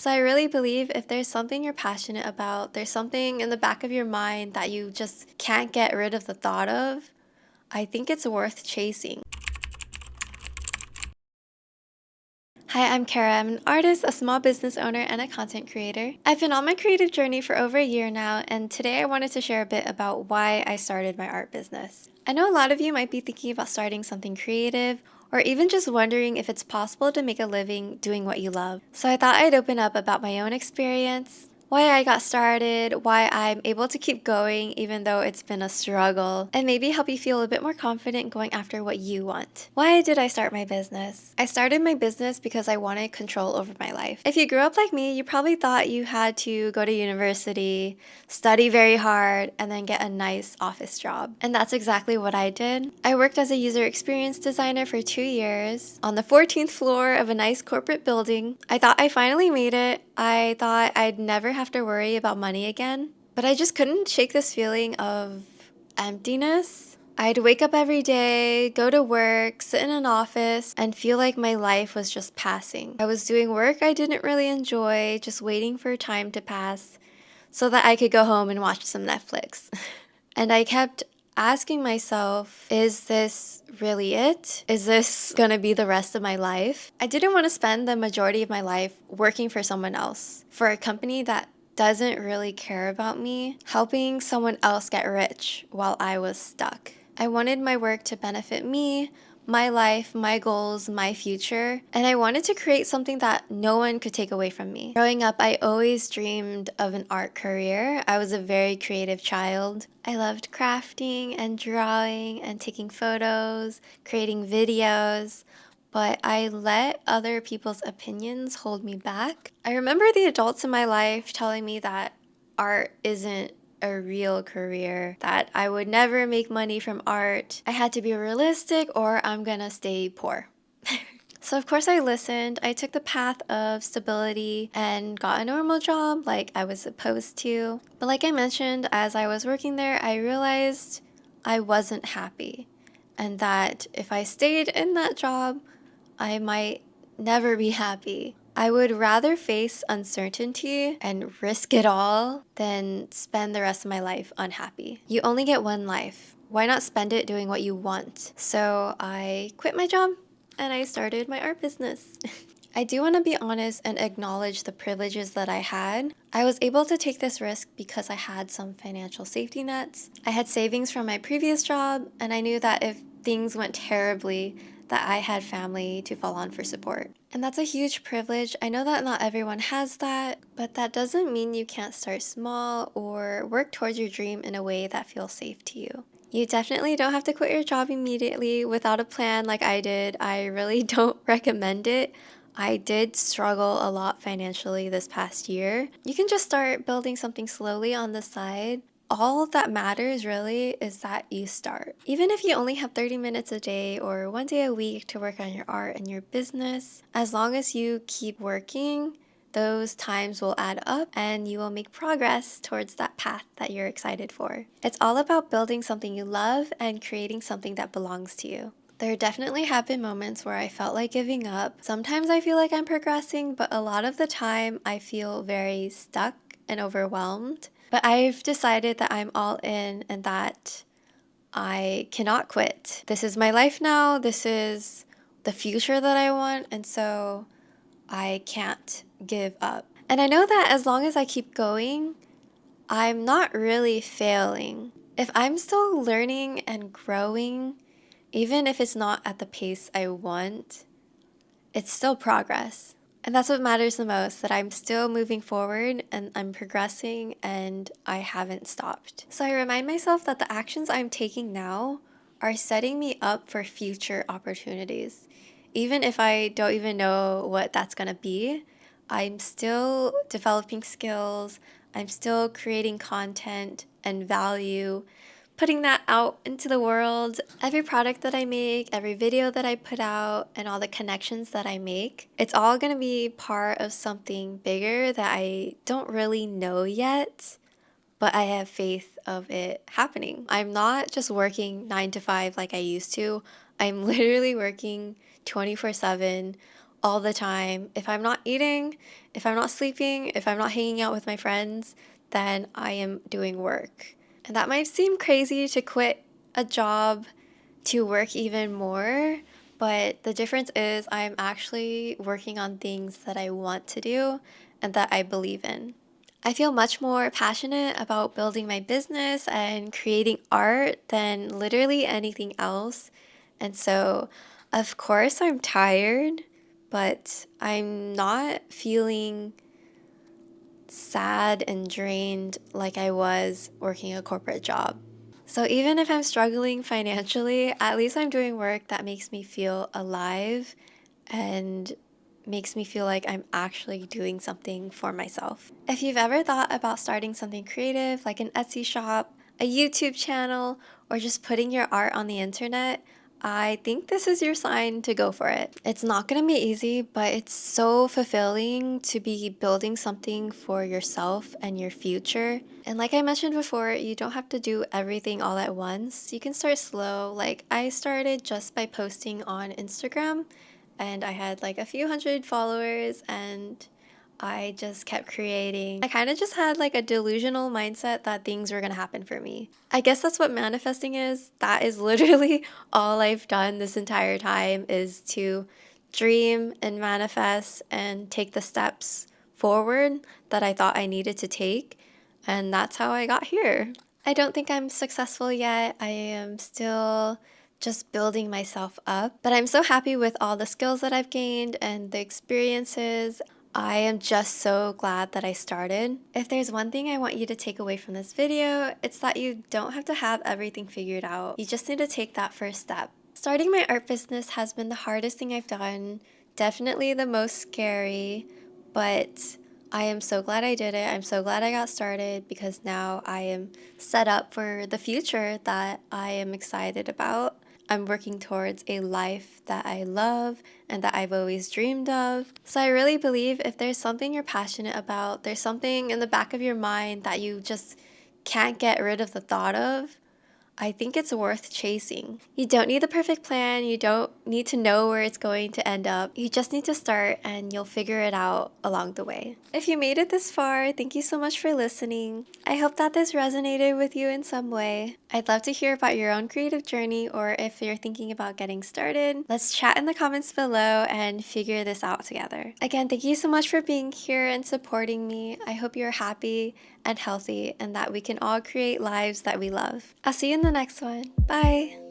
So I really believe if there's something you're passionate about, there's something in the back of your mind that you just can't get rid of the thought of, I think it's worth chasing. Hi, I'm Kara. I'm an artist, a small business owner, and a content creator. I've been on my creative journey for over a year now, and today I wanted to share a bit about why I started my art business. I know a lot of you might be thinking about starting something creative, or even just wondering if it's possible to make a living doing what you love. So I thought I'd open up about my own experience, why I got started, why I'm able to keep going even though it's been a struggle, and maybe help you feel a bit more confident going after what you want. Why did I start my business? I started my business because I wanted control over my life. If you grew up like me, you probably thought you had to go to university, study very hard, and then get a nice office job. And that's exactly what I did. I worked as a user experience designer for 2 years on the 14th floor of a nice corporate building. I thought I finally made it. I thought I'd never have to worry about money again. But I just couldn't shake this feeling of emptiness. I'd wake up every day, go to work, sit in an office, and feel like my life was just passing. I was doing work I didn't really enjoy, just waiting for time to pass so that I could go home and watch some Netflix. And I kept asking myself, is this really it? Is this gonna be the rest of my life? I didn't want to spend the majority of my life working for someone else, for a company that doesn't really care about me, helping someone else get rich while I was stuck. I wanted my work to benefit me, my life, my goals, my future, and I wanted to create something that no one could take away from me. Growing up, I always dreamed of an art career. I was a very creative child. I loved crafting and drawing and taking photos, creating videos, but I let other people's opinions hold me back. I remember the adults in my life telling me that art isn't a real career, that I would never make money from art. I had to be realistic or I'm gonna stay poor. So of course I listened. I took the path of stability and got a normal job like I was supposed to. But like I mentioned, as I was working there, I realized I wasn't happy and that if I stayed in that job, I might never be happy. I would rather face uncertainty and risk it all than spend the rest of my life unhappy. You only get one life. Why not spend it doing what you want? So I quit my job and I started my art business. I do want to be honest and acknowledge the privileges that I had. I was able to take this risk because I had some financial safety nets. I had savings from my previous job, and I knew that if things went terribly, that I had family to fall on for support. And that's a huge privilege. I know that not everyone has that, but that doesn't mean you can't start small or work towards your dream in a way that feels safe to you. You definitely don't have to quit your job immediately without a plan like I did. I really don't recommend it. I did struggle a lot financially this past year. You can just start building something slowly on the side. All that matters really is that you start. Even if you only have 30 minutes a day or 1 day a week to work on your art and your business, as long as you keep working, those times will add up and you will make progress towards that path that you're excited for. It's all about building something you love and creating something that belongs to you. There definitely have been moments where I felt like giving up. Sometimes I feel like I'm progressing, but a lot of the time I feel very stuck and overwhelmed. But I've decided that I'm all in and that I cannot quit. This is my life now. This is the future that I want. And so I can't give up. And I know that as long as I keep going, I'm not really failing. If I'm still learning and growing, even if it's not at the pace I want, it's still progress. And that's what matters the most, that I'm still moving forward and I'm progressing and I haven't stopped. So I remind myself that the actions I'm taking now are setting me up for future opportunities. Even if I don't even know what that's gonna be, I'm still developing skills, I'm still creating content and value, putting that out into the world. Every product that I make, every video that I put out, and all the connections that I make, it's all gonna be part of something bigger that I don't really know yet, but I have faith of it happening. I'm not just working 9 to 5 like I used to. I'm literally working 24/7 all the time. If I'm not eating, if I'm not sleeping, if I'm not hanging out with my friends, then I am doing work. And that might seem crazy to quit a job to work even more, but the difference is I'm actually working on things that I want to do and that I believe in. I feel much more passionate about building my business and creating art than literally anything else. And so, of course, I'm tired, but I'm not feeling sad and drained like I was working a corporate job. So even if I'm struggling financially, at least I'm doing work that makes me feel alive and makes me feel like I'm actually doing something for myself. If you've ever thought about starting something creative like an Etsy shop, a YouTube channel, or just putting your art on the internet, I think this is your sign to go for it. It's not going to be easy, but it's so fulfilling to be building something for yourself and your future. And like I mentioned before, you don't have to do everything all at once. You can start slow. Like I started just by posting on Instagram, and I had like a few hundred followers, and I just kept creating. I kind of just had like a delusional mindset that things were going to happen for me. I guess that's what manifesting is. That is literally all I've done this entire time, is to dream and manifest and take the steps forward that I thought I needed to take. And that's how I got here. I don't think I'm successful yet. I am still just building myself up, but I'm so happy with all the skills that I've gained and the experiences. I am just so glad that I started. If there's one thing I want you to take away from this video, it's that you don't have to have everything figured out. You just need to take that first step. Starting my art business has been the hardest thing I've done, definitely the most scary, but I am so glad I did it. I'm so glad I got started because now I am set up for the future that I am excited about. I'm working towards a life that I love and that I've always dreamed of. So I really believe if there's something you're passionate about, there's something in the back of your mind that you just can't get rid of the thought of, I think it's worth chasing. You don't need the perfect plan. You don't need to know where it's going to end up. You just need to start and you'll figure it out along the way. If you made it this far, thank you so much for listening. I hope that this resonated with you in some way. I'd love to hear about your own creative journey, or if you're thinking about getting started. Let's chat in the comments below and figure this out together. Again, thank you so much for being here and supporting me. I hope you're happy and healthy and that we can all create lives that we love. I'll see you in the next one. Bye.